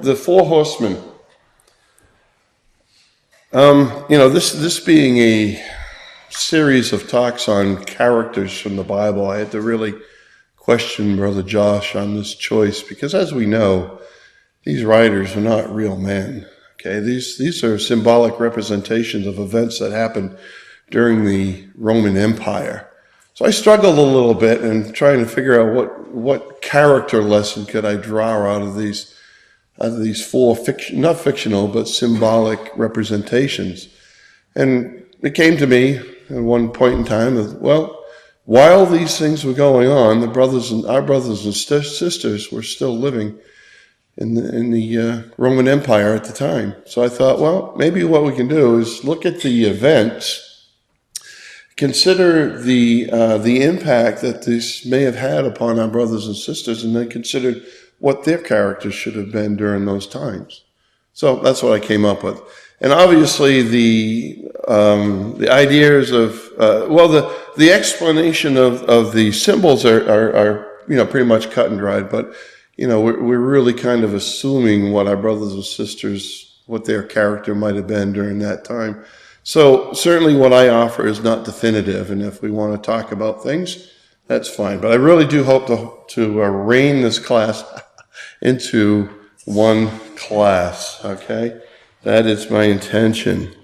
The four horsemen. This being a series of talks on characters from the Bible, I had to really question Brother Josh on this choice because, as we know, these writers are not real men. Okay, these are symbolic representations of events that happened during the Roman Empire. So I struggled a little bit in trying to figure out what character lesson could I draw out of these four not fictional but symbolic representations. And it came to me at one point in time that, well, while these things were going on, our brothers and sisters were still living in the Roman Empire at the time. So I thought, well, maybe what we can do is look at the events, consider the impact that this may have had upon our brothers and sisters, and then consider what their characters should have been during those times. So that's what I came up with. And obviously the ideas of, the explanation of the symbols are pretty much cut and dried, but, we're really kind of assuming what our brothers and sisters, what their character might have been during that time. So certainly what I offer is not definitive, and if we want to talk about things, that's fine. But I really do hope to rein this class into one class, okay? That is my intention.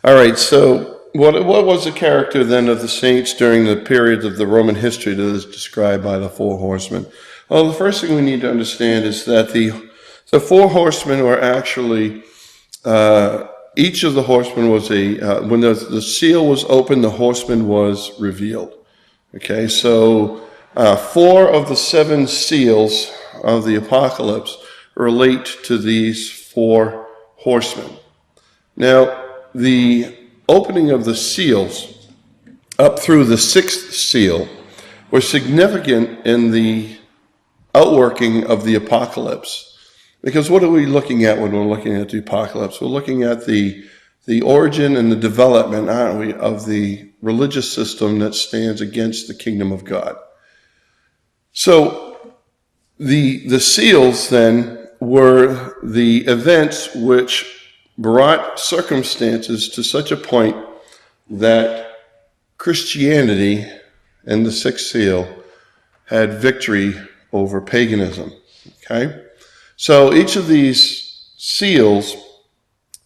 All right, so what was the character then of the saints during the period of the Roman history that is described by the four horsemen? Well, the first thing we need to understand is that the four horsemen were actually, each of the horsemen was when the seal was opened, the horseman was revealed. Okay, so 4 of the 7 seals of the apocalypse relate to these 4 horsemen. Now, the opening of the seals up through the 6th seal were significant in the outworking of the apocalypse. Because what are we looking at when we're looking at the apocalypse? We're looking at the origin and the development, aren't we, of the religious system that stands against the kingdom of God. So the seals then were the events which brought circumstances to such a point that Christianity and the 6th seal had victory over paganism. Okay? So each of these seals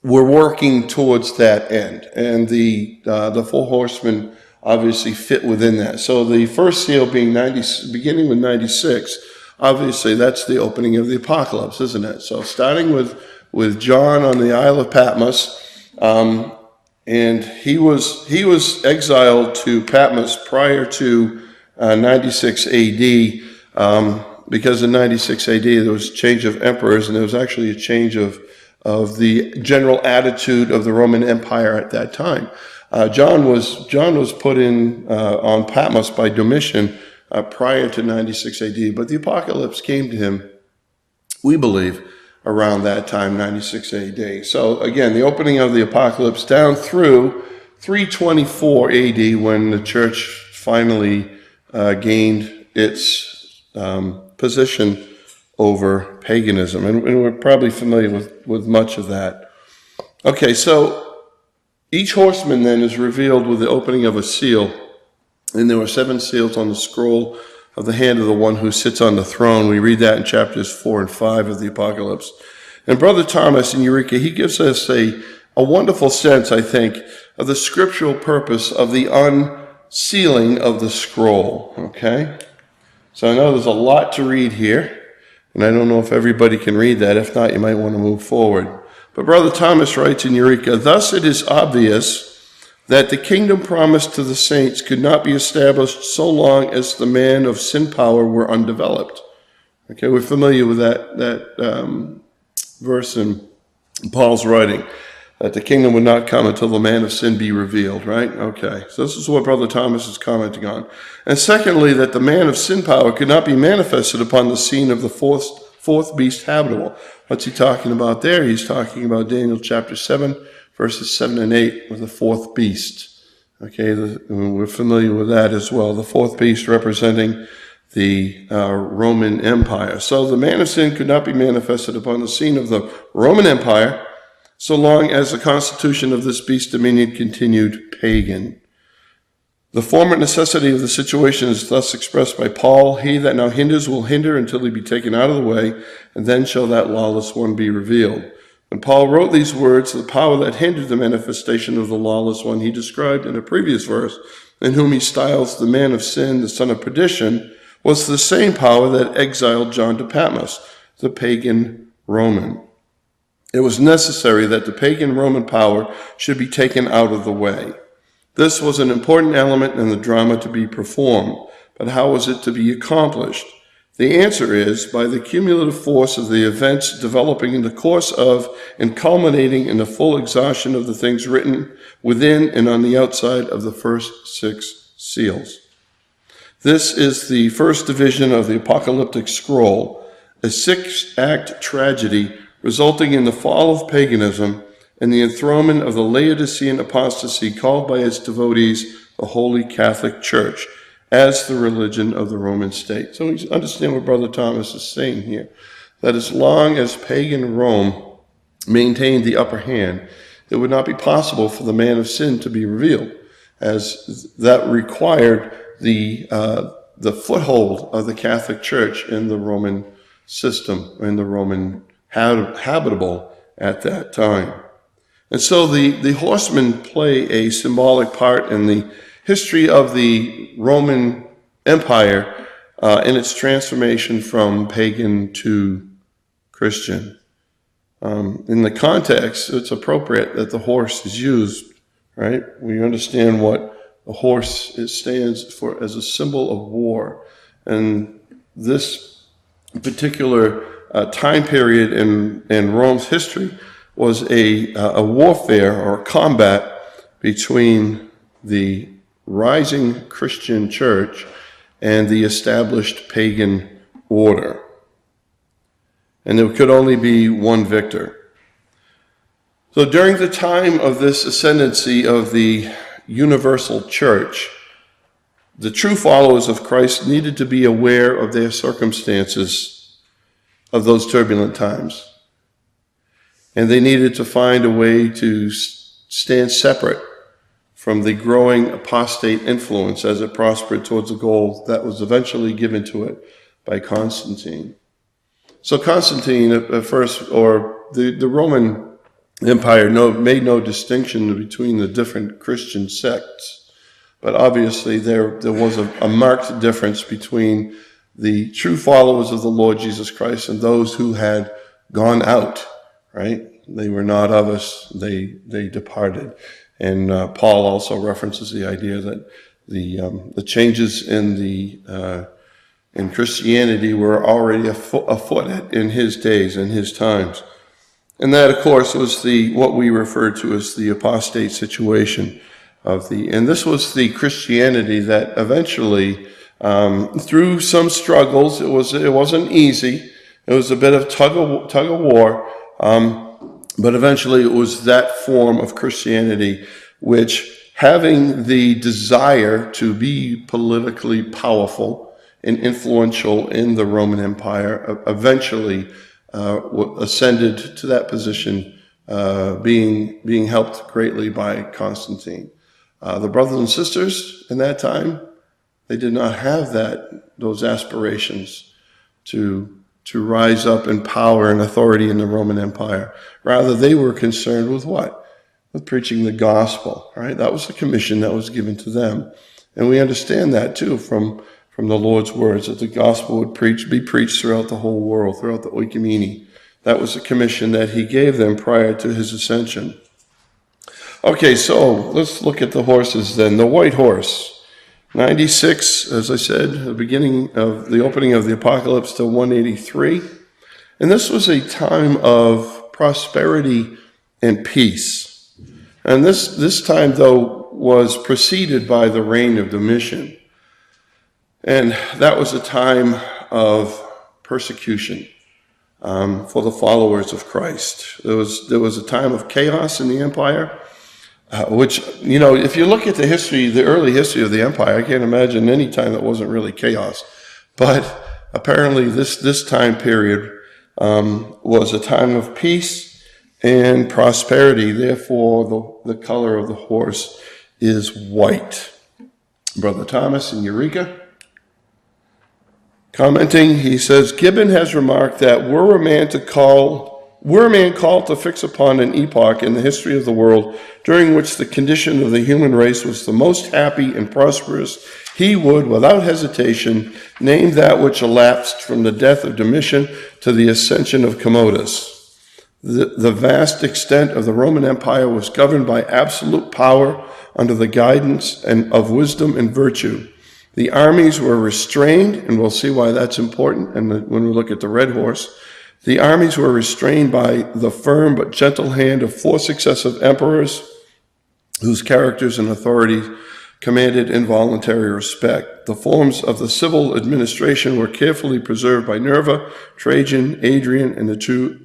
were working towards that end, and the 4 horsemen obviously fit within that. So the first seal beginning with 96, obviously that's the opening of the apocalypse, isn't it? So starting with John on the Isle of Patmos, and he was exiled to Patmos prior to 96 AD, because in 96 AD there was a change of emperors, and there was actually a change of the general attitude of the Roman Empire at that time. John was put in on Patmos by Domitian prior to 96 AD, but the apocalypse came to him, we believe, around that time, 96 AD. So again, the opening of the apocalypse down through 324 AD, when the church finally gained its position over paganism, and we're probably familiar with much of that. Okay, so each horseman then is revealed with the opening of a seal, and there were 7 seals on the scroll of the hand of the one who sits on the throne. We read that in chapters 4 and 5 of the Apocalypse. And Brother Thomas in Eureka, he gives us a wonderful sense, I think, of the scriptural purpose of the unsealing of the scroll, okay? So I know there's a lot to read here, and I don't know if everybody can read that. If not, you might want to move forward. But Brother Thomas writes in Eureka, "Thus it is obvious that the kingdom promised to the saints could not be established so long as the man of sin power were undeveloped." Okay, we're familiar with that verse in Paul's writing, that the kingdom would not come until the man of sin be revealed, right? Okay, so this is what Brother Thomas is commenting on. And secondly, that the man of sin power could not be manifested upon the scene of the fourth beast habitable. What's he talking about there? He's talking about Daniel chapter 7, verses 7 and 8, with the 4th beast. Okay, we're familiar with that as well. The 4th beast representing the Roman Empire. So the man of sin could not be manifested upon the scene of the Roman Empire so long as the constitution of this beast dominion continued pagan. The former necessity of the situation is thus expressed by Paul: "He that now hinders will hinder until he be taken out of the way, and then shall that lawless one be revealed." When Paul wrote these words, the power that hindered the manifestation of the lawless one he described in a previous verse, in whom he styles the man of sin, the son of perdition, was the same power that exiled John to Patmos, the pagan Roman. It was necessary that the pagan Roman power should be taken out of the way. This was an important element in the drama to be performed, but how was it to be accomplished? The answer is by the cumulative force of the events developing in the course of and culminating in the full exhaustion of the things written within and on the outside of the first 6 seals. This is the first division of the apocalyptic scroll, a 6-act tragedy resulting in the fall of paganism and the enthronement of the Laodicean apostasy called by its devotees the Holy Catholic Church as the religion of the Roman state. So we understand what Brother Thomas is saying here, that as long as pagan Rome maintained the upper hand, it would not be possible for the man of sin to be revealed, as that required the foothold of the Catholic Church in the Roman system, in the Roman habitable at that time. And so the horsemen play a symbolic part in the history of the Roman Empire in its transformation from pagan to Christian. In the context, it's appropriate that the horse is used, right? We understand what a horse stands for as a symbol of war. And this particular time period in Rome's history was a warfare or a combat between the rising Christian church and the established pagan order. And there could only be one victor. So during the time of this ascendancy of the universal church, the true followers of Christ needed to be aware of their circumstances of those turbulent times. And they needed to find a way to stand separate from the growing apostate influence as it prospered towards the goal that was eventually given to it by Constantine. So Constantine at first, or the Roman Empire made no distinction between the different Christian sects, but obviously there was a marked difference between the true followers of the Lord Jesus Christ and those who had gone out, right? They were not of us, they departed. And Paul also references the idea that the changes in Christianity were already afoot in his days, in his times. And that, of course, was what we refer to as the apostate situation and this was the Christianity that eventually, through some struggles, it wasn't easy. It was a bit of tug of war, but eventually it was that form of Christianity which, having the desire to be politically powerful and influential in the Roman Empire, eventually ascended to that position, being helped greatly by Constantine. The brothers and sisters in that time, they did not have those aspirations to rise up in power and authority in the Roman Empire. Rather, they were concerned with what? With preaching the gospel, right? That was the commission that was given to them. And we understand that too from the Lord's words, that the gospel would be preached throughout the whole world, throughout the oikumene. That was the commission that he gave them prior to his ascension. Okay, so let's look at the horses then. The white horse, 96, as I said, the opening of the apocalypse to 183. And this was a time of prosperity and peace. And this time, though, was preceded by the reign of Domitian. And that was a time of persecution for the followers of Christ. There was a time of chaos in the empire, which, if you look at the early history of the empire, I can't imagine any time that wasn't really chaos. But apparently this time period was a time of peace and prosperity. Therefore, the color of the horse is white. Brother Thomas in Eureka, commenting, he says, Gibbon has remarked that were a man called to fix upon an epoch in the history of the world during which the condition of the human race was the most happy and prosperous, he would, without hesitation, name that which elapsed from the death of Domitian to the ascension of Commodus. The vast extent of the Roman Empire was governed by absolute power under the guidance of wisdom and virtue. The armies were restrained, and we'll see why that's important when we look at the red horse. The armies were restrained by the firm but gentle hand of 4 successive emperors whose characters and authorities commanded involuntary respect. The forms of the civil administration were carefully preserved by Nerva, Trajan, Adrian, and the 2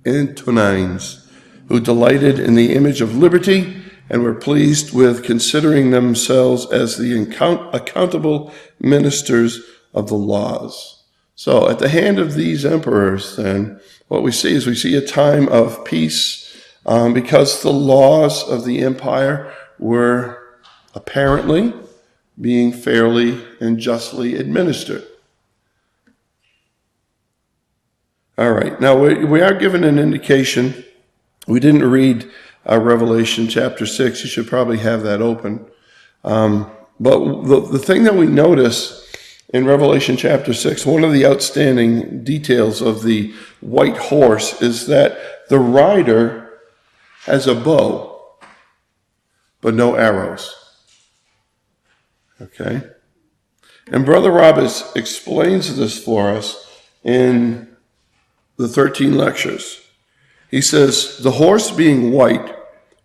Antonines, who delighted in the image of liberty and were pleased with considering themselves as the accountable ministers of the laws. So at the hand of these emperors, then, what we see a time of peace because the laws of the empire were apparently being fairly and justly administered. All right, now we are given an indication. We didn't read Revelation chapter 6. You should probably have that open. But the thing that we notice in Revelation chapter 6, one of the outstanding details of the white horse is that the rider has a bow, but no arrows. Okay? And Brother Roberts explains this for us in the 13 lectures. He says, the horse being white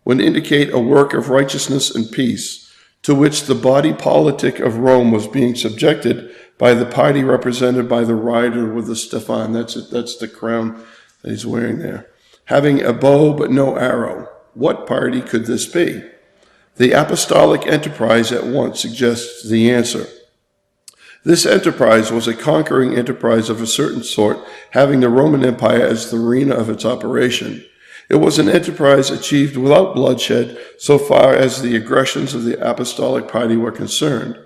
would indicate a work of righteousness and peace, to which the body politic of Rome was being subjected by the party represented by the rider with the stephan. That's the crown that he's wearing there. Having a bow but no arrow. What party could this be? The apostolic enterprise at once suggests the answer. This enterprise was a conquering enterprise of a certain sort, having the Roman Empire as the arena of its operation. It was an enterprise achieved without bloodshed so far as the aggressions of the apostolic party were concerned.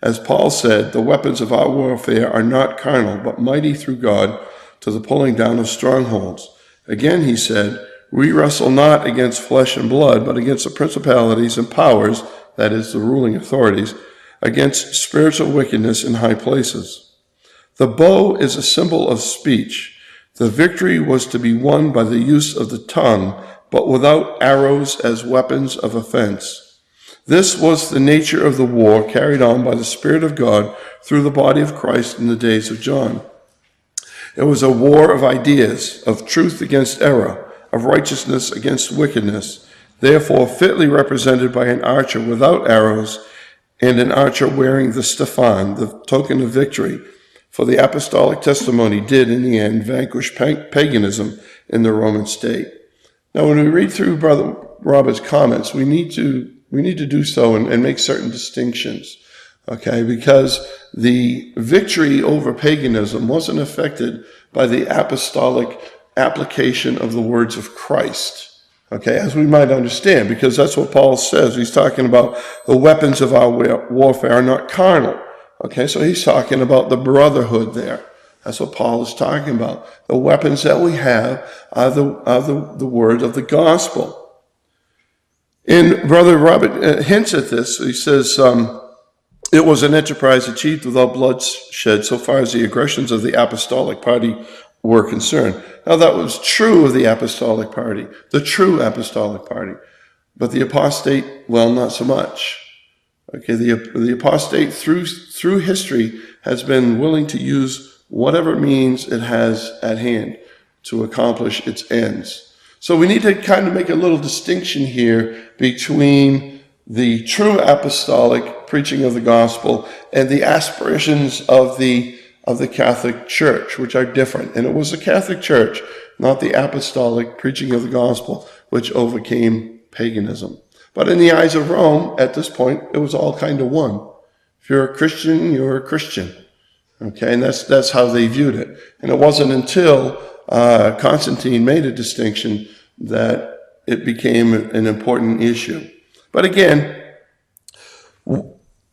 As Paul said, the weapons of our warfare are not carnal, but mighty through God to the pulling down of strongholds. Again, he said, we wrestle not against flesh and blood, but against the principalities and powers, that is, the ruling authorities, against spiritual wickedness in high places. The bow is a symbol of speech. The victory was to be won by the use of the tongue, but without arrows as weapons of offense. This was the nature of the war carried on by the Spirit of God through the body of Christ in the days of John. It was a war of ideas, of truth against error, of righteousness against wickedness, therefore fitly represented by an archer without arrows and an archer wearing the stephan, the token of victory. For the apostolic testimony did, in the end, vanquish paganism in the Roman state. Now, when we read through Brother Robert's comments, we need to do so and make certain distinctions, okay? Because the victory over paganism wasn't affected by the apostolic application of the words of Christ, okay, as we might understand, because that's what Paul says. He's talking about the weapons of our warfare are not carnal, okay, so he's talking about the brotherhood there. That's what Paul is talking about. The weapons that we have are the word of the gospel. And Brother Robert hints at this. He says, it was an enterprise achieved without bloodshed so far as the aggressions of the apostolic party were concerned. Now, that was true of the apostolic party, the true apostolic party. But the apostate, well, not so much. Okay, the apostate through history has been willing to use whatever means it has at hand to accomplish its ends. So we need to kind of make a little distinction here between the true apostolic preaching of the gospel and the aspirations of the Catholic Church, which are different. And it was the Catholic Church, not the apostolic preaching of the gospel, which overcame paganism. But in the eyes of Rome, at this point, it was all kind of one. If you're a Christian, you're a Christian. Okay, and that's how they viewed it. And it wasn't until Constantine made a distinction that it became an important issue. But again,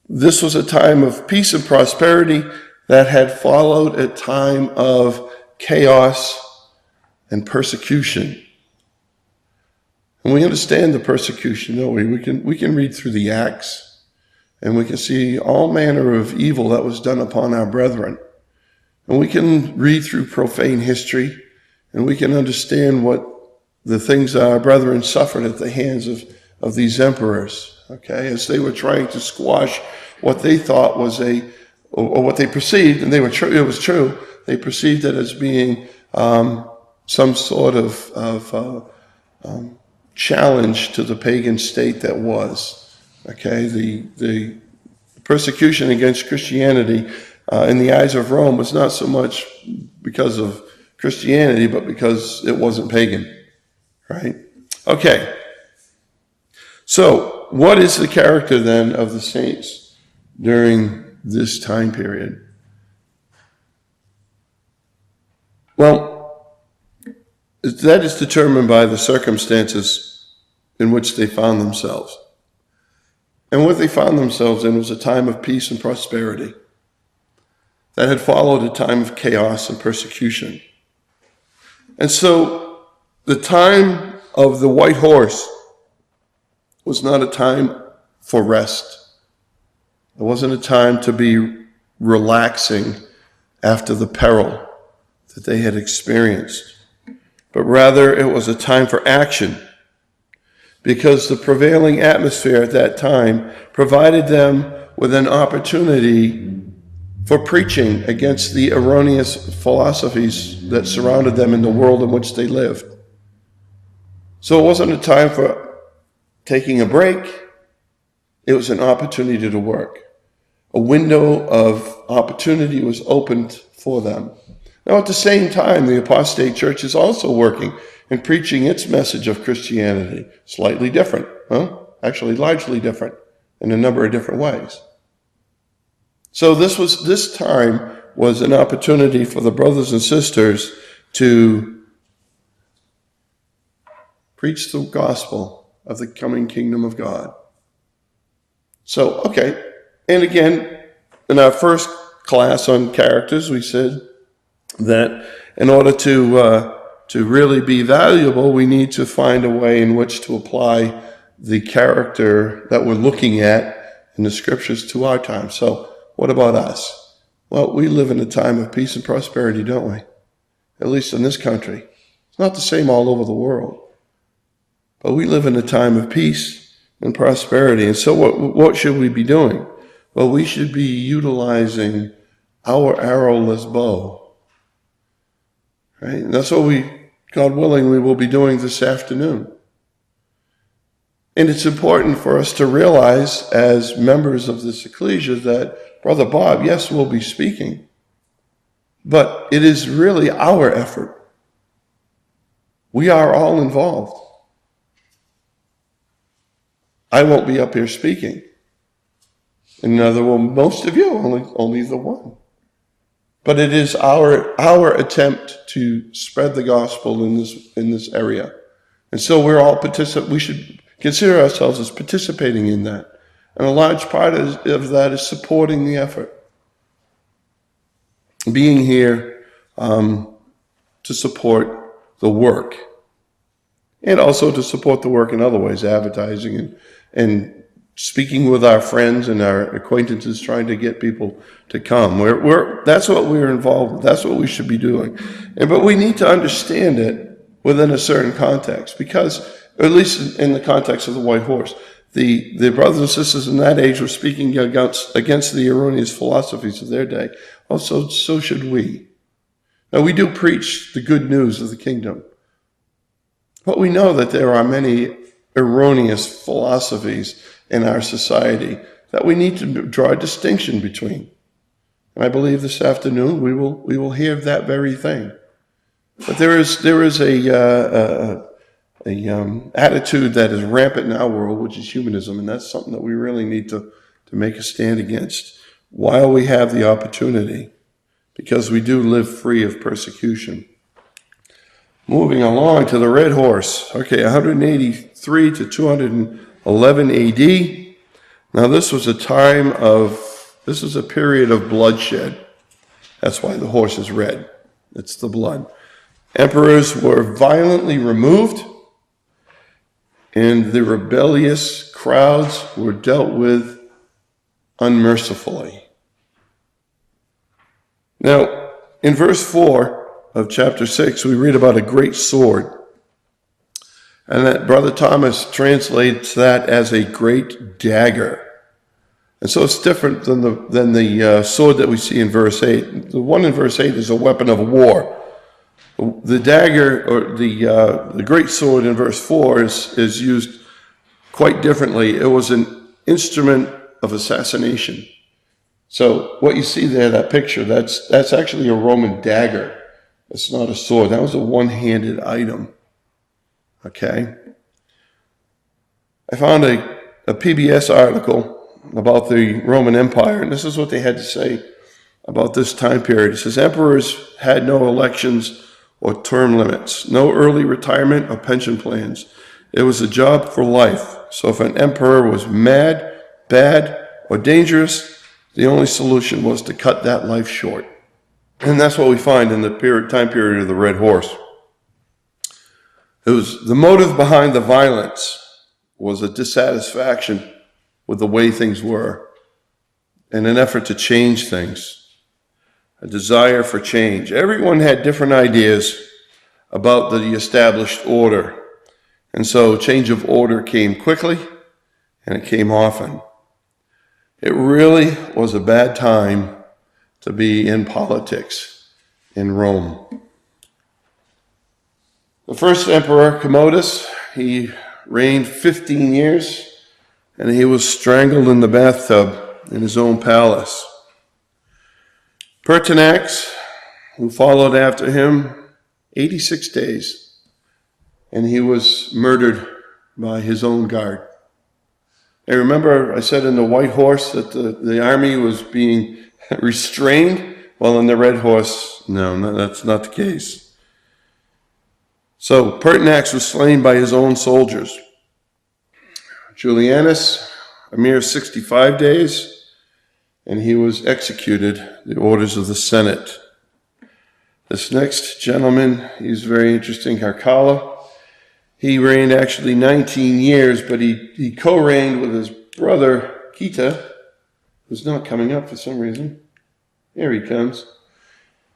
this was a time of peace and prosperity that had followed a time of chaos and persecution. And we understand the persecution, don't we? We can read through the Acts, and we can see all manner of evil that was done upon our brethren. And we can read through profane history, and we can understand what the things our brethren suffered at the hands of these emperors, okay, as they were trying to squash what they thought was or what they perceived, and it was true, they perceived it as being some sort of challenge to the pagan state that was. Okay, the persecution against Christianity in the eyes of Rome was not so much because of Christianity, but because it wasn't pagan, right? Okay, so what is the character then of the saints during this time period? Well, that is determined by the circumstances in which they found themselves. And what they found themselves in was a time of peace and prosperity that had followed a time of chaos and persecution. And so the time of the white horse was not a time for rest. It wasn't a time to be relaxing after the peril that they had experienced, but rather it was a time for action, because the prevailing atmosphere at that time provided them with an opportunity for preaching against the erroneous philosophies that surrounded them in the world in which they lived. So it wasn't a time for taking a break. It was an opportunity to work. A window of opportunity was opened for them. Now, at the same time, the apostate church is also working and preaching its message of Christianity. Slightly different, actually largely different in a number of different ways. So this time was an opportunity for the brothers and sisters to preach the gospel of the coming kingdom of God. So, okay, and again, in our first class on characters, we said that in order to really be valuable, we need to find a way in which to apply the character that we're looking at in the scriptures to our time. So what about us? Well, we live in a time of peace and prosperity, don't we? At least in this country. It's not the same all over the world. But we live in a time of peace and prosperity. And so what should we be doing? Well, we should be utilizing our arrowless bow. Right? And that's what God willing, we will be doing this afternoon. And it's important for us to realize as members of this ecclesia that Brother Bob, yes, will be speaking, but it is really our effort. We are all involved. I won't be up here speaking. And neither will most of you, only the one. But it is our attempt to spread the gospel in this area. And so we're all we should consider ourselves as participating in that. And a large part of that is supporting the effort. Being here to support the work. And also to support the work in other ways, advertising and speaking with our friends and our acquaintances, trying to get people to come. That's what we're involved with. That's what we should be doing. But we need to understand it within a certain context, because, or at least in the context of the white horse, the brothers and sisters in that age were speaking against the erroneous philosophies of their day. Also, so should we. Now, we do preach the good news of the kingdom, but we know that there are many erroneous philosophies in our society that we need to draw a distinction between. And I believe this afternoon we will hear that very thing. But there is a attitude that is rampant in our world, which is humanism, and that's something that we really need to make a stand against while we have the opportunity. because we do live free of persecution. Moving along to the red horse. Okay, 183 to 211 AD. Now this was a period of bloodshed. That's why the horse is red. It's the blood. Emperors were violently removed, and the rebellious crowds were dealt with unmercifully. Now, in verse 4 of chapter 6, we read about a great sword. And that Brother Thomas translates that as a great dagger. And so it's different than the sword that we see in verse 8. The one in verse 8 is a weapon of war. The dagger, or the great sword in verse 4 is used quite differently. It was an instrument of assassination. So what you see there, that picture, that's actually a Roman dagger. It's not a sword. That was a one-handed item. Okay? I found a PBS article about the Roman Empire, and this is what they had to say about this time period. It says, emperors had no elections or term limits, no early retirement or pension plans. It was a job for life. So if an emperor was mad, bad, or dangerous, the only solution was to cut that life short. And that's what we find in the time period of the Red Horse. It was the motive behind the violence was a dissatisfaction with the way things were and an effort to change things, a desire for change. Everyone had different ideas about the established order. And so change of order came quickly and it came often. It really was a bad time to be in politics in Rome. The first emperor, Commodus, he reigned 15 years, and he was strangled in the bathtub in his own palace. Pertinax, who followed after him, 86 days, and he was murdered by his own guard. And remember, I said in the white horse that the army was being restrained? Well, in the red horse, no, that's not the case. So Pertinax was slain by his own soldiers. Julianus, a mere 65 days, and he was executed, the orders of the Senate. This next gentleman, he's very interesting, Caracalla. He reigned actually 19 years, but he co-reigned with his brother, Geta, who's not coming up for some reason. Here he comes.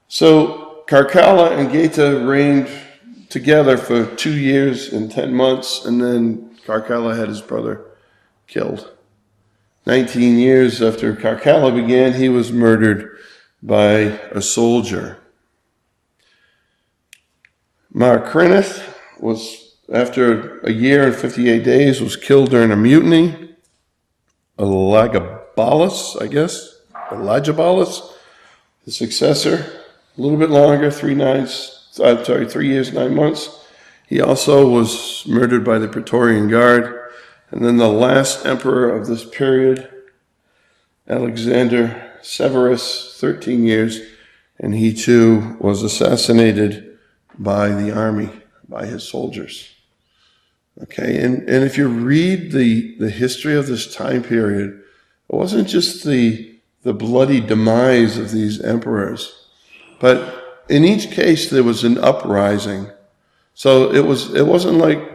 So Caracalla and Geta reigned together for 2 years and 10 months, and then Caracalla had his brother killed. 19 years after Caracalla began, he was murdered by a soldier. Marcrinus was, after a year and 58 days, was killed during a mutiny. Elagabalus, the successor, a little bit longer, 3 years, 9 months. He also was murdered by the Praetorian Guard. And then the last emperor of this period, Alexander Severus, 13 years, and he too was assassinated by the army, by his soldiers. Okay, and if you read the history of this time period, it wasn't just the bloody demise of these emperors, but in each case there was an uprising. So it wasn't like,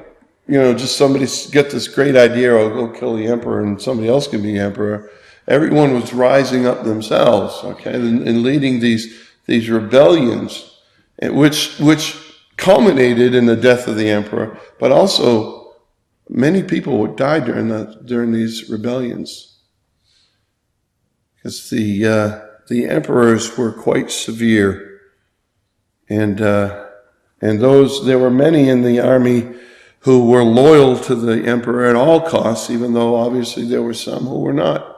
just somebody get this great idea, or go kill the emperor and somebody else can be emperor. Everyone was rising up themselves, okay, and leading these rebellions, which culminated in the death of the emperor, but also many people would die during these rebellions, because the emperors were quite severe, and there were many in the army who were loyal to the emperor at all costs, even though obviously there were some who were not.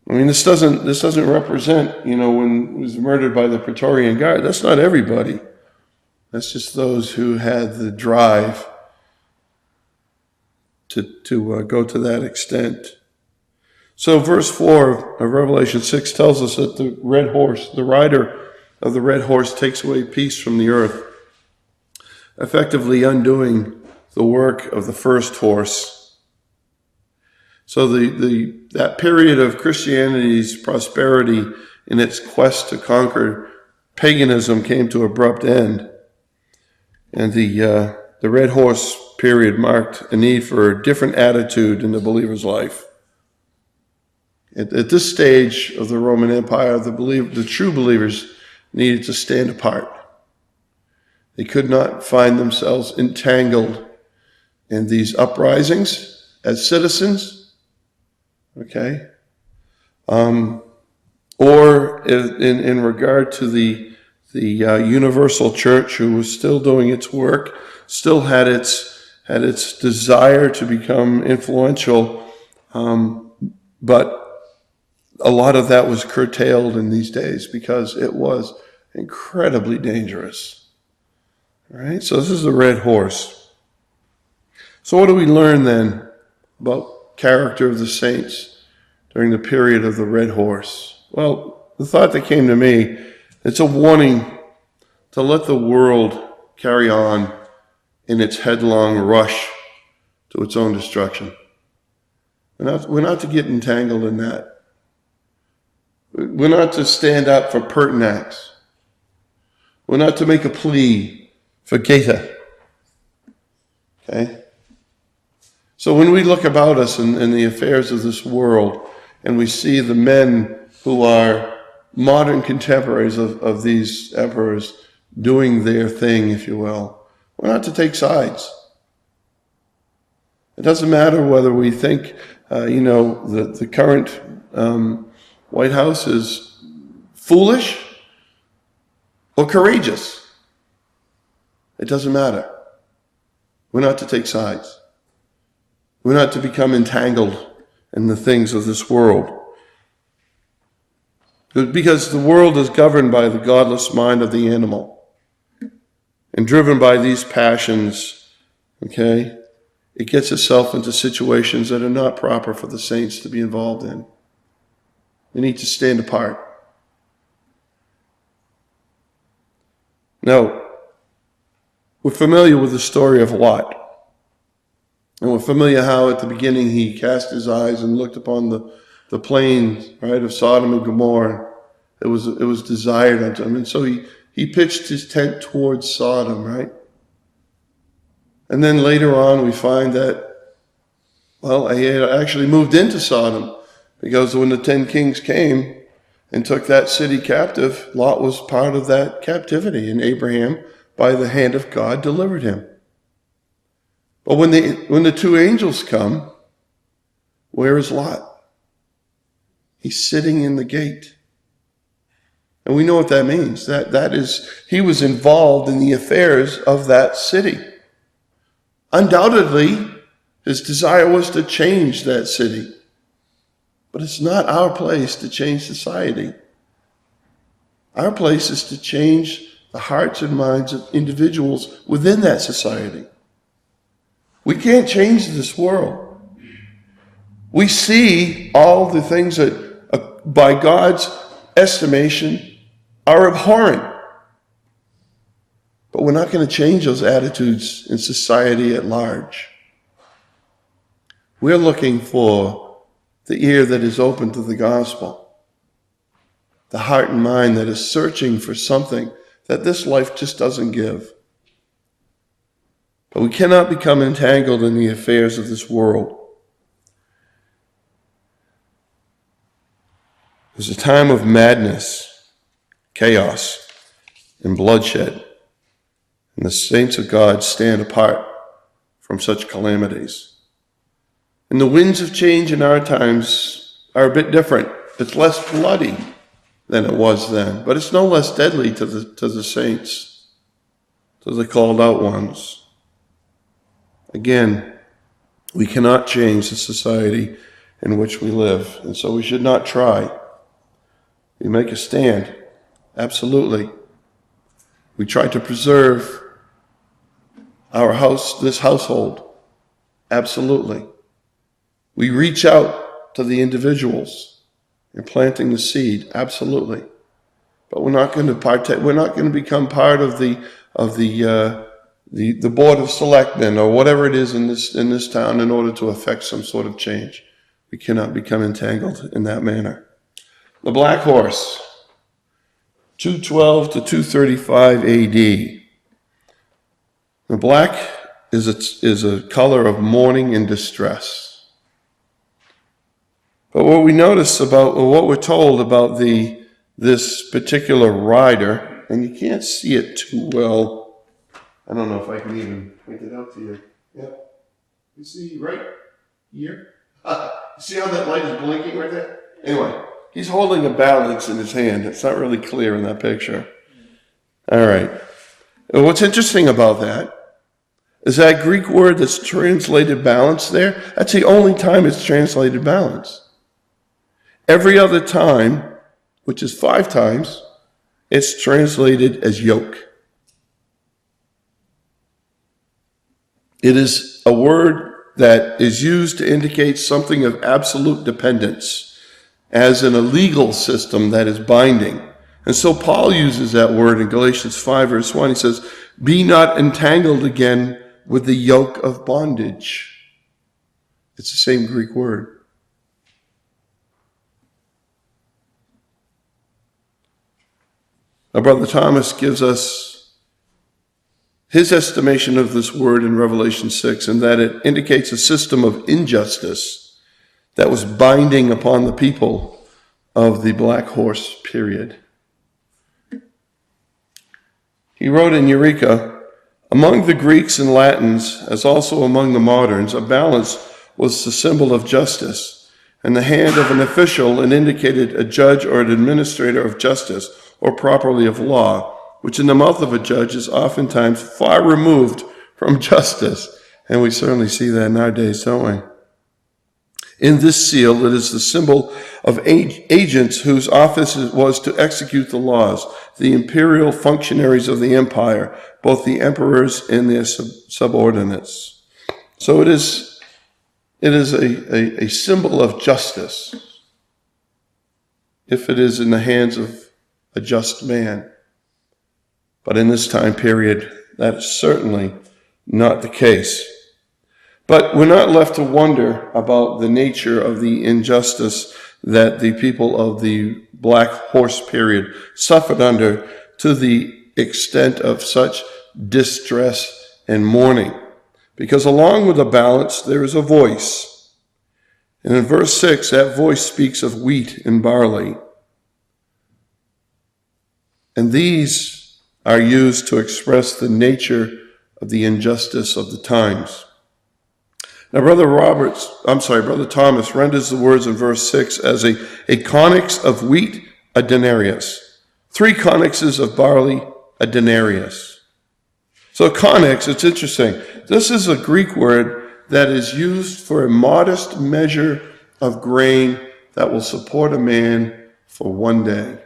I mean, this doesn't represent, when he was murdered by the Praetorian Guard, that's not everybody. That's just those who had the drive to go to that extent. So verse 4 of Revelation 6 tells us that the rider of the red horse takes away peace from the earth, effectively undoing the work of the first horse. So that period of Christianity's prosperity in its quest to conquer paganism came to abrupt end. And the red horse period marked a need for a different attitude in the believer's life. At this stage of the Roman Empire, the true believers needed to stand apart. They could not find themselves entangled in these uprisings as citizens, okay? Or in regard to the universal church, who was still doing its work, still had its desire to become influential, but a lot of that was curtailed in these days because it was incredibly dangerous. All right, so this is the red horse. So what do we learn then about character of the saints during the period of the red horse? Well, the thought that came to me, it's a warning to let the world carry on in its headlong rush to its own destruction. We're not to get entangled in that. We're not to stand up for Pertinax. We're not to make a plea for Geta. Okay? So when we look about us in the affairs of this world, and we see the men who are modern contemporaries of these emperors doing their thing, if you will, we're not to take sides. It doesn't matter whether we think, the current White House is foolish or courageous. It doesn't matter. We're not to take sides. We're not to become entangled in the things of this world. Because the world is governed by the godless mind of the animal and driven by these passions, okay? It gets itself into situations that are not proper for the saints to be involved in. We need to stand apart. Now, we're familiar with the story of Lot. And we're familiar how at the beginning he cast his eyes and looked upon the plains, right, of Sodom and Gomorrah. It was desired unto him. And so he pitched his tent towards Sodom, right? And then later on we find that, he had actually moved into Sodom, because when the 10 kings came and took that city captive, Lot was part of that captivity, and Abraham, by the hand of God, delivered him. But when the two angels come, where is Lot? He's sitting in the gate. And we know what that means. That is, he was involved in the affairs of that city. Undoubtedly, his desire was to change that city. But it's not our place to change society. Our place is to change the hearts and minds of individuals within that society. We can't change this world. We see all the things that, by God's estimation, are abhorrent. But we're not going to change those attitudes in society at large. We're looking for the ear that is open to the gospel, the heart and mind that is searching for something that this life just doesn't give. But we cannot become entangled in the affairs of this world. There's a time of madness, chaos, and bloodshed, and the saints of God stand apart from such calamities. And the winds of change in our times are a bit different. It's less bloody than it was then, but it's no less deadly to the saints, to the called out ones. Again, we cannot change the society in which we live, and so we should not try. We make a stand, absolutely. We try to preserve our house, this household, absolutely. We reach out to the individuals. You're planting the seed, absolutely. But we're not going to partake. We're not going to become part of the board of selectmen or whatever it is in this town in order to affect some sort of change. We cannot become entangled in that manner. The black horse, 212 to 235 A.D. The black is a color of mourning and distress. But what we notice about, or what we're told about this particular rider, and you can't see it too well. I don't know if I can even point it out to you. Yeah. You see right here? You see how that light is blinking right there? Anyway, he's holding a balance in his hand. It's not really clear in that picture. All right. And what's interesting about that is that Greek word that's translated balance there, that's the only time it's translated balance. Every other time, which is 5 times, it's translated as yoke. It is a word that is used to indicate something of absolute dependence, as in a legal system that is binding. And so Paul uses that word in Galatians 5 verse 1. He says, "Be not entangled again with the yoke of bondage." It's the same Greek word. Now, Brother Thomas gives us his estimation of this word in Revelation 6, and that it indicates a system of injustice that was binding upon the people of the Black Horse period. He wrote in Eureka, "Among the Greeks and Latins, as also among the moderns, a balance was the symbol of justice, and the hand of an official and indicated a judge or an administrator of justice, or properly of law, which in the mouth of a judge is oftentimes far removed from justice." And we certainly see that nowadays, don't we? In this seal, it is the symbol of agents whose office was to execute the laws, the imperial functionaries of the empire, both the emperors and their subordinates. So it is a symbol of justice, if it is in the hands of a just man. But in this time period, that is certainly not the case. But we're not left to wonder about the nature of the injustice that the people of the Black Horse period suffered under to the extent of such distress and mourning. Because along with the balance, there is a voice. And in verse 6, that voice speaks of wheat and barley. And these are used to express the nature of the injustice of the times. Now, Brother Thomas renders the words in verse 6 as a conix of wheat, a denarius. 3 conixes of barley, a denarius. So conix, it's interesting. This is a Greek word that is used for a modest measure of grain that will support a man for one day.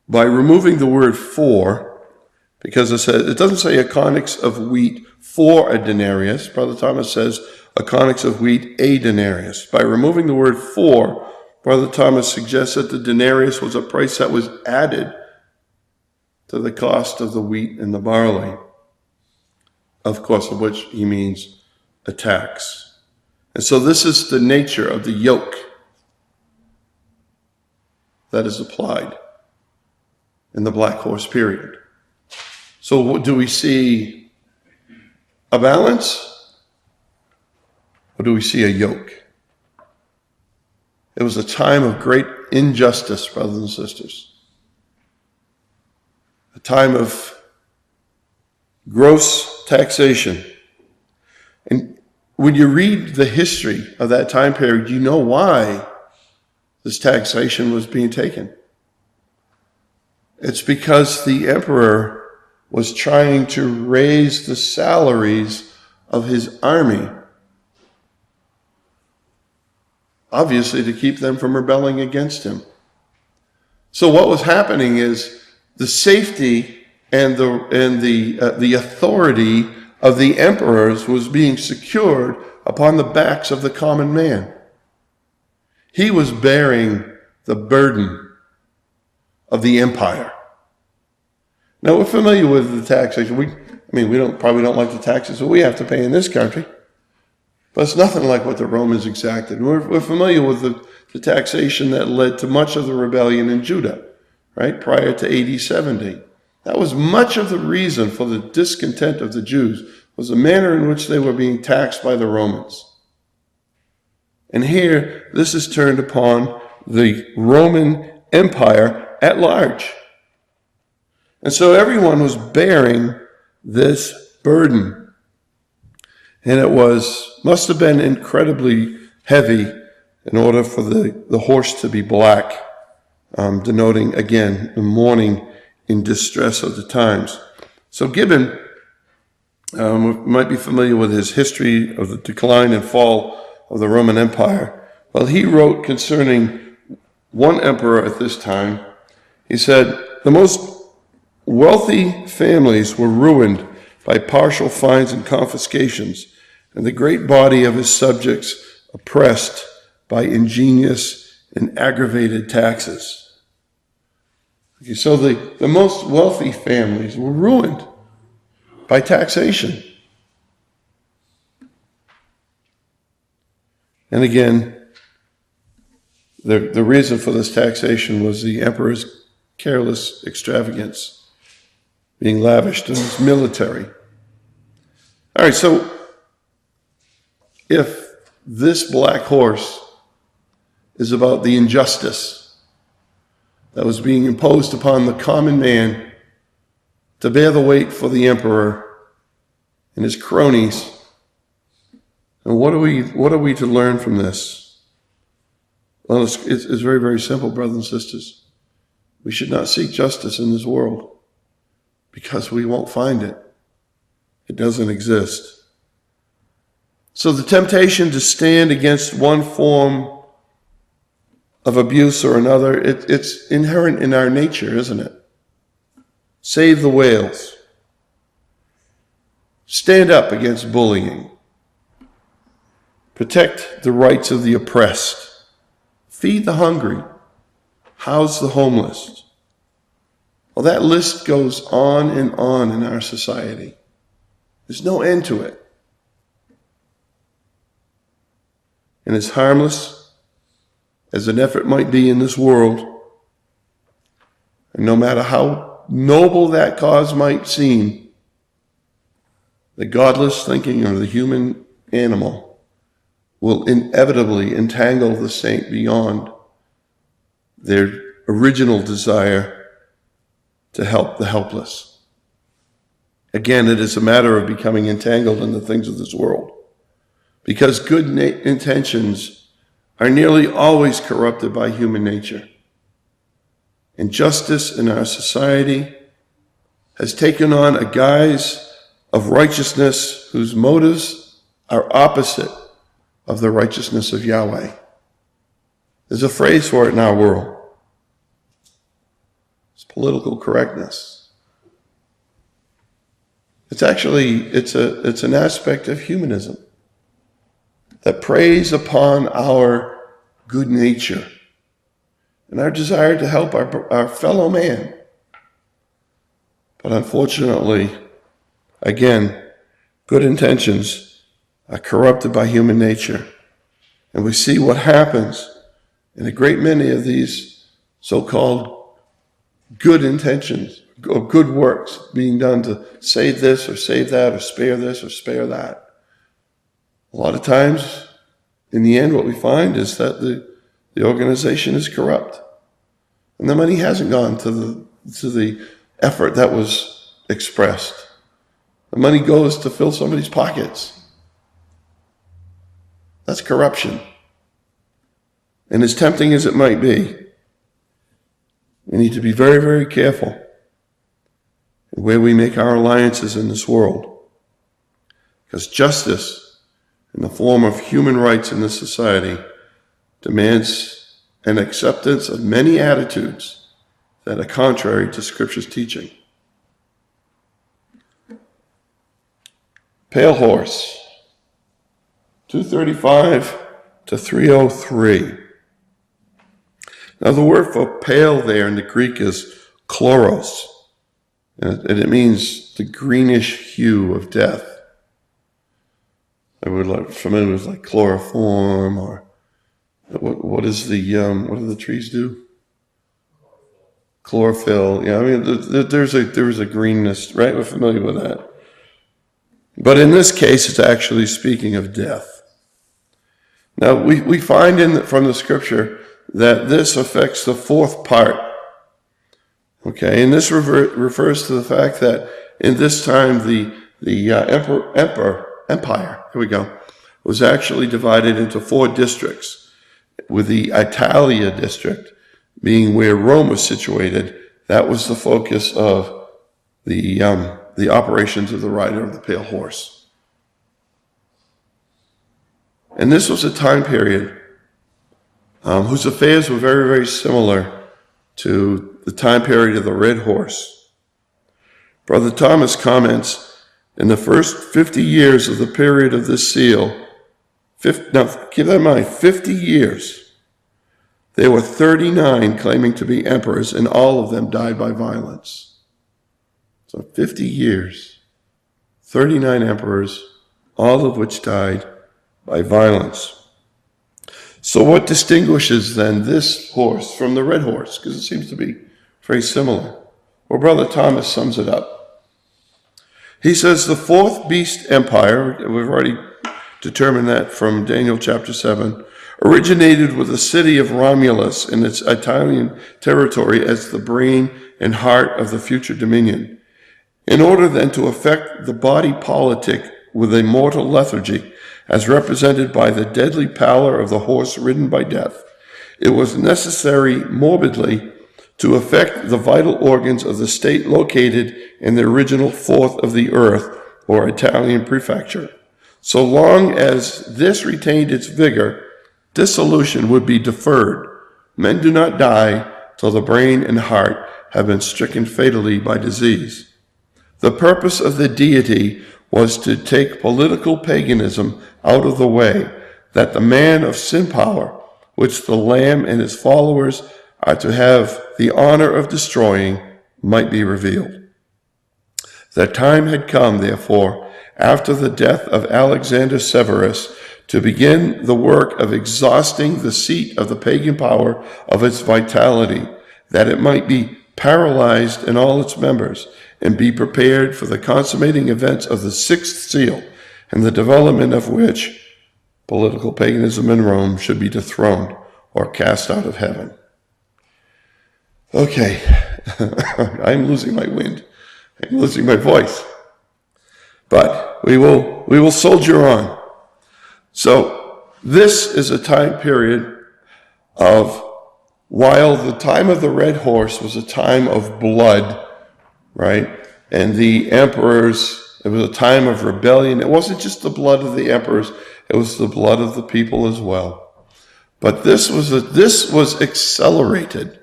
By removing the word for, because it doesn't say a conix of wheat for a denarius. Brother Thomas says a conix of wheat, a denarius. By removing the word for, Brother Thomas suggests that the denarius was a price that was added to the cost of the wheat and the barley, of course, of which he means a tax. And so this is the nature of the yoke that is applied in the Black Horse period. So do we see a balance, or do we see a yoke? It was a time of great injustice, brothers and sisters. A time of gross taxation. And when you read the history of that time period, you know why this taxation was being taken. It's because the emperor was trying to raise the salaries of his army, obviously to keep them from rebelling against him. So what was happening is the safety and the authority of the emperors was being secured upon the backs of the common man. He was bearing the burden of the empire. Now, we're familiar with the taxation. We probably don't like the taxes that we have to pay in this country, but it's nothing like what the Romans exacted. We're familiar with the taxation that led to much of the rebellion in Judah, right, prior to AD 70. That was much of the reason for the discontent of the Jews, was the manner in which they were being taxed by the Romans. And here, this is turned upon the Roman Empire at large. And so everyone was bearing this burden. And it must have been incredibly heavy in order for the horse to be black, denoting, again, the mourning in distress of the times. So Gibbon might be familiar with his history of the decline and fall of the Roman Empire. Well, he wrote concerning one emperor at this time. He said, the most wealthy families were ruined by partial fines and confiscations, and the great body of his subjects oppressed by ingenious and aggravated taxes. Okay, so the most wealthy families were ruined by taxation. And again, the reason for this taxation was the emperor's careless extravagance being lavished on his military. All right, so if this black horse is about the injustice that was being imposed upon the common man to bear the weight for the emperor and his cronies, and what are we to learn from this? Well, it's very, very simple, brothers and sisters. We should not seek justice in this world, because we won't find it. It doesn't exist. So the temptation to stand against one form of abuse or another, it's inherent in our nature, isn't it? Save the whales. Stand up against bullying. Protect the rights of the oppressed. Feed the hungry. House the homeless. Well, that list goes on in our society. There's no end to it. And as harmless as an effort might be in this world, and no matter how noble that cause might seem, the godless thinking of the human animal will inevitably entangle the saint beyond their original desire to help the helpless. Again, it is a matter of becoming entangled in the things of this world, because good intentions are nearly always corrupted by human nature. And justice in our society has taken on a guise of righteousness whose motives are opposite of the righteousness of Yahweh. There's a phrase for it in our world. It's political correctness. It's an aspect of humanism that preys upon our good nature and our desire to help our fellow man. But unfortunately, again, good intentions are corrupted by human nature. And we see what happens in a great many of these so-called good intentions, or good works being done to save this or save that or spare this or spare that. A lot of times, in the end, what we find is that the organization is corrupt. And the money hasn't gone to the effort that was expressed. The money goes to fill somebody's pockets. That's corruption. And as tempting as it might be, we need to be very, very careful where we make our alliances in this world. Because justice, in the form of human rights in this society, demands an acceptance of many attitudes that are contrary to Scripture's teaching. Pale horse, 235 to 303. Now the word for pale there in the Greek is chloros, and it means the greenish hue of death. I would like familiar with like chloroform, or what do the trees do? Chlorophyll. Yeah, I mean there's a greenness, right? We're familiar with that. But in this case, it's actually speaking of death. Now we find from the scripture that this affects the fourth part. Okay, and this refers to the fact that in this time the empire, here we go, was actually divided into 4 districts, with the Italia district being where Rome was situated. That was the focus of the operations of the rider of the pale horse. And this was a time period whose affairs were very, very similar to the time period of the red horse. Brother Thomas comments, in the first 50 years of the period of this seal, now keep that in mind, 50 years, there were 39 claiming to be emperors, and all of them died by violence. So 50 years, 39 emperors, all of which died by violence. So what distinguishes then this horse from the red horse? Because it seems to be very similar. Well, Brother Thomas sums it up. He says the fourth beast empire, we've already determined that from Daniel chapter 7, originated with the city of Romulus in its Italian territory as the brain and heart of the future dominion. In order then to affect the body politic with a mortal lethargy, as represented by the deadly pallor of the horse ridden by death, it was necessary morbidly to affect the vital organs of the state located in the original fourth of the earth, or Italian prefecture. So long as this retained its vigor, dissolution would be deferred. Men do not die till the brain and heart have been stricken fatally by disease. The purpose of the deity was to take political paganism out of the way, that the man of sin power, which the Lamb and his followers are to have the honor of destroying, might be revealed. The time had come, therefore, after the death of Alexander Severus, to begin the work of exhausting the seat of the pagan power of its vitality, that it might be paralyzed in all its members, and be prepared for the consummating events of the sixth seal, and the development of which political paganism in Rome should be dethroned or cast out of heaven. Okay, I'm losing my wind. I'm losing my voice. But we will soldier on. So this is a time period of, while the time of the red horse was a time of blood, right? And the emperors, it was a time of rebellion. It wasn't just the blood of the emperors, it was the blood of the people as well. But this was accelerated.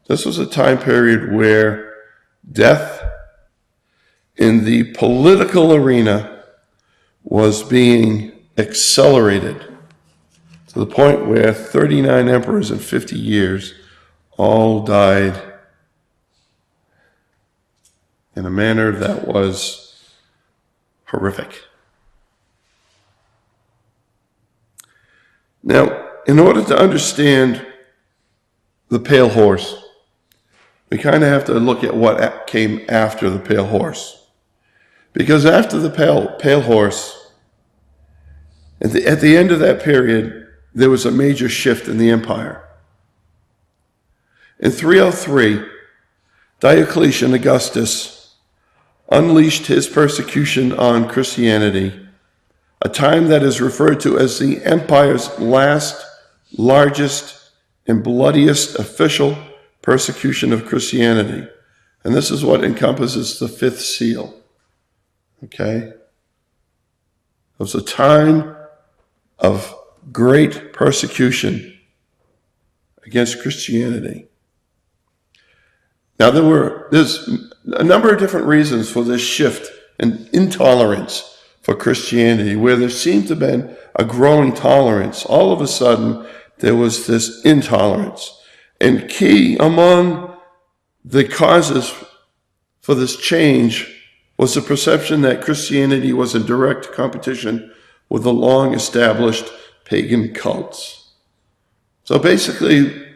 This was a time period where death in the political arena was being accelerated to the point where 39 emperors in 50 years all died in a manner that was horrific. Now, in order to understand the pale horse, we kind of have to look at what came after the pale horse. Because after the pale horse, at the end of that period, there was a major shift in the empire. In 303, Diocletian Augustus unleashed his persecution on Christianity, a time that is referred to as the empire's last, largest, and bloodiest official persecution of Christianity. And this is what encompasses the fifth seal. Okay? It was a time of great persecution against Christianity. Now, there's a number of different reasons for this shift in intolerance for Christianity, where there seemed to have been a growing tolerance. All of a sudden, there was this intolerance. And key among the causes for this change was the perception that Christianity was in direct competition with the long-established pagan cults. So basically,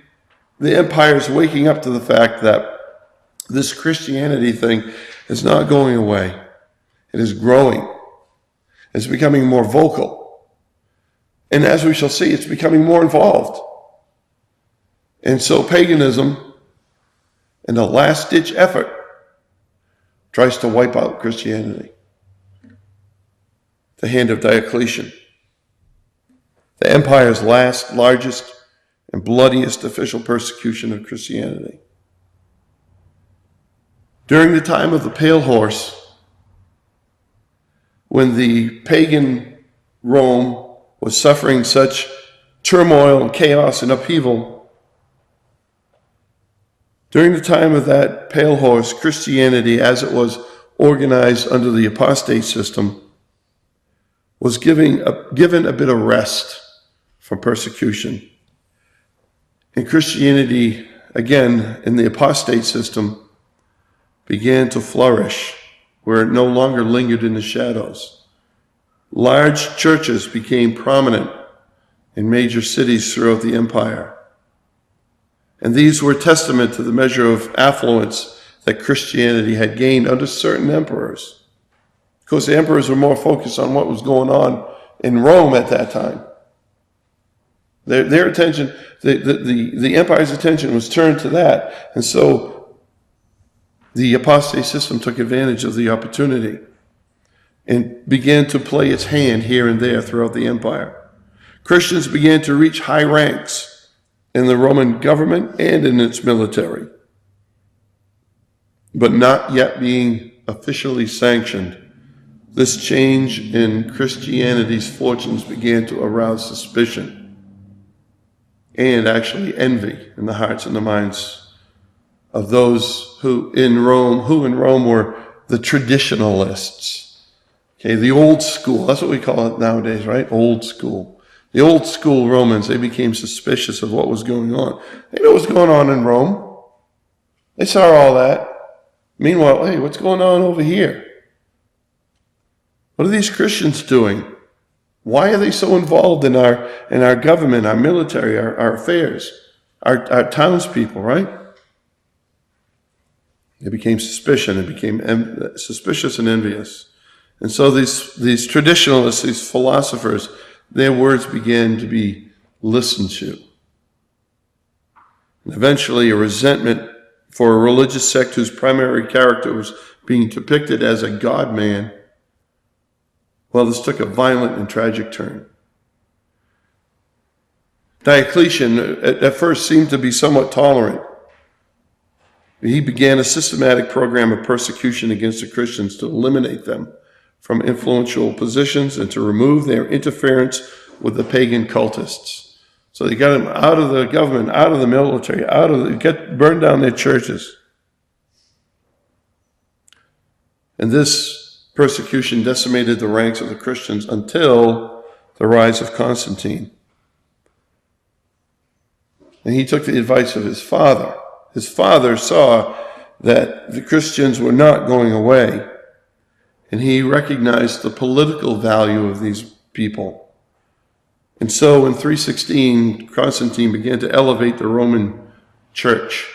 the empire is waking up to the fact that this Christianity thing is not going away. It is growing. It's becoming more vocal. And as we shall see, it's becoming more involved. And so paganism, in a last-ditch effort, tries to wipe out Christianity. The hand of Diocletian, the empire's last, largest, and bloodiest official persecution of Christianity. During the time of the Pale Horse, when the pagan Rome was suffering such turmoil and chaos and upheaval, during the time of that Pale Horse, Christianity, as it was organized under the apostate system, was given a bit of rest from persecution. And Christianity, again, in the apostate system, began to flourish, where it no longer lingered in the shadows. Large churches became prominent in major cities throughout the empire. And these were testament to the measure of affluence that Christianity had gained under certain emperors. Because the emperors were more focused on what was going on in Rome at that time. Their attention, the empire's attention was turned to that. And so the apostate system took advantage of the opportunity and began to play its hand here and there throughout the empire. Christians began to reach high ranks in the Roman government and in its military, but not yet being officially sanctioned. This change in Christianity's fortunes began to arouse suspicion and actually envy in the hearts and the minds of those who in Rome were the traditionalists. Okay, the old school, that's what we call it nowadays, right? Old school. The old school Romans, they became suspicious of what was going on. They knew what was going on in Rome. They saw all that. Meanwhile, hey, what's going on over here? What are these Christians doing? Why are they so involved in our government, our military, our affairs, our townspeople, right? It became suspicion. It became suspicious and envious. And so these traditionalists, these philosophers, their words began to be listened to. And eventually a resentment for a religious sect whose primary character was being depicted as a God-man, well, this took a violent and tragic turn. Diocletian at first seemed to be somewhat tolerant. He began a systematic program of persecution against the Christians to eliminate them from influential positions and to remove their interference with the pagan cultists. So they got them out of the government, out of the military, burned down their churches. And this persecution decimated the ranks of the Christians until the rise of Constantine. And he took the advice of his father. His father saw that the Christians were not going away, and he recognized the political value of these people. And so in 316, Constantine began to elevate the Roman Church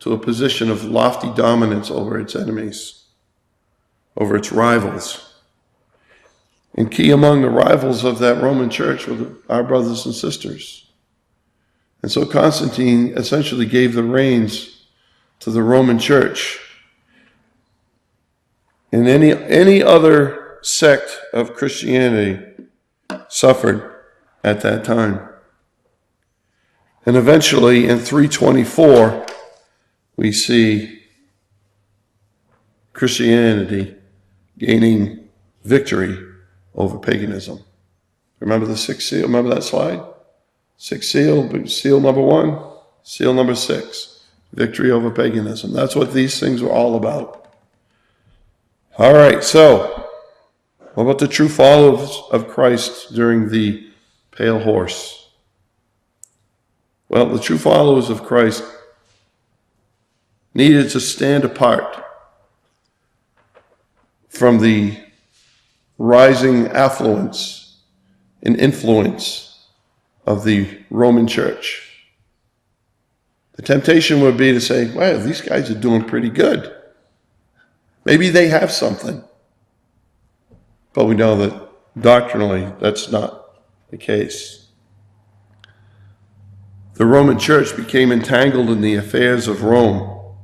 to a position of lofty dominance over its enemies, over its rivals. And key among the rivals of that Roman Church were our brothers and sisters. And so Constantine essentially gave the reins to the Roman Church. And any other sect of Christianity suffered at that time. And eventually in 324, we see Christianity gaining victory over paganism. Remember the sixth seal? Remember that slide? Sixth seal, seal number 1, seal number 6, victory over paganism. That's what these things were all about. All right, so What about the true followers of Christ during the pale horse? Well, the true followers of Christ needed to stand apart from the rising affluence and influence of the Roman Church. The temptation would be to say, well, these guys are doing pretty good. Maybe they have something. But we know that doctrinally that's not the case. The Roman Church became entangled in the affairs of Rome.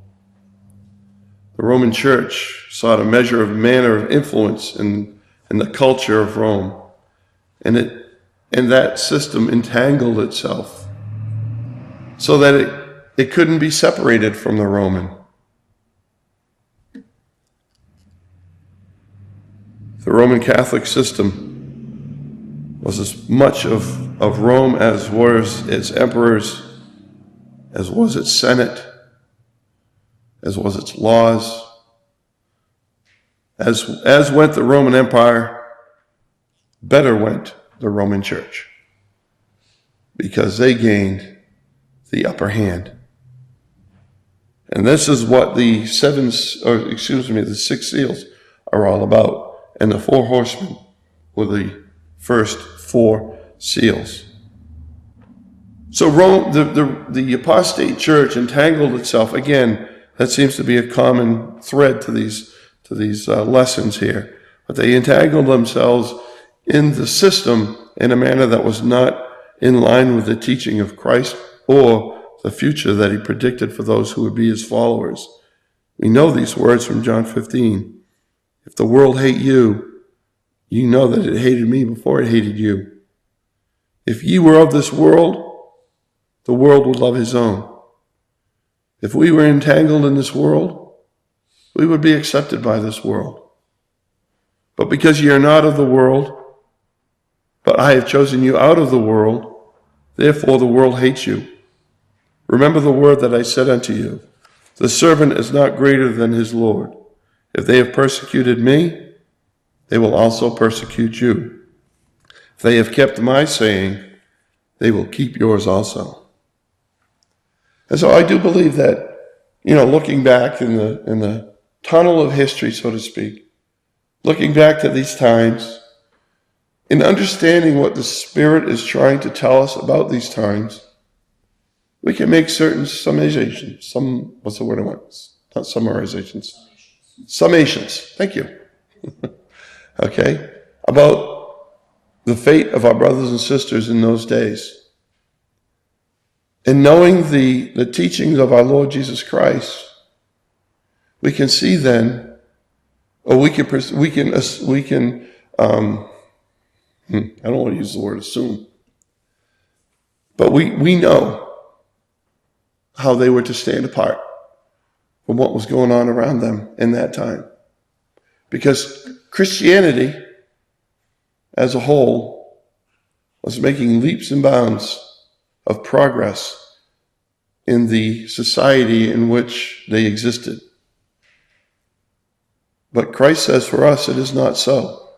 The Roman Church sought a measure of manner of influence in the culture of Rome. And that system entangled itself so that it couldn't be separated from the Roman. The Roman Catholic system was as much of Rome as was its emperors, as was its senate, as was its laws. As went the Roman Empire, better went the Roman Church, because they gained the upper hand. And this is what the the 6 seals are all about. And the 4 horsemen were the first 4 seals. So Rome, the apostate church entangled itself. Again, that seems to be a common thread to these lessons here. But they entangled themselves in the system in a manner that was not in line with the teaching of Christ or the future that he predicted for those who would be his followers. We know these words from John 15. If the world hate you, you know that it hated me before it hated you. If ye were of this world, the world would love his own. If we were entangled in this world, we would be accepted by this world. But because ye are not of the world, but I have chosen you out of the world, therefore the world hates you. Remember the word that I said unto you, the servant is not greater than his Lord. If they have persecuted me, they will also persecute you. If they have kept my saying, they will keep yours also. And so I do believe that, looking back in the tunnel of history, so to speak, looking back to these times, in understanding what the Spirit is trying to tell us about these times, we can make certain summarizations. Not summarizations. Summations. Thank you. Okay? About the fate of our brothers and sisters in those days. And knowing the teachings of our Lord Jesus Christ, we can see then, or I don't want to use the word assume, but we know how they were to stand apart from what was going on around them in that time. Because Christianity as a whole was making leaps and bounds of progress in the society in which they existed. But Christ says for us, it is not so.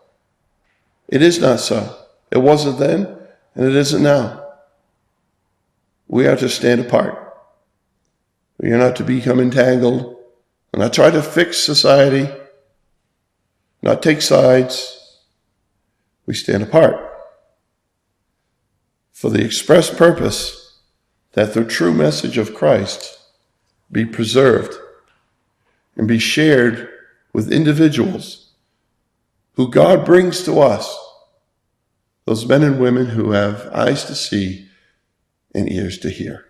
It is not so. It wasn't then, and it isn't now. We are to stand apart. We are not to become entangled, and not try to fix society, not take sides. We stand apart for the express purpose that the true message of Christ be preserved and be shared with individuals who God brings to us, those men and women who have eyes to see and ears to hear.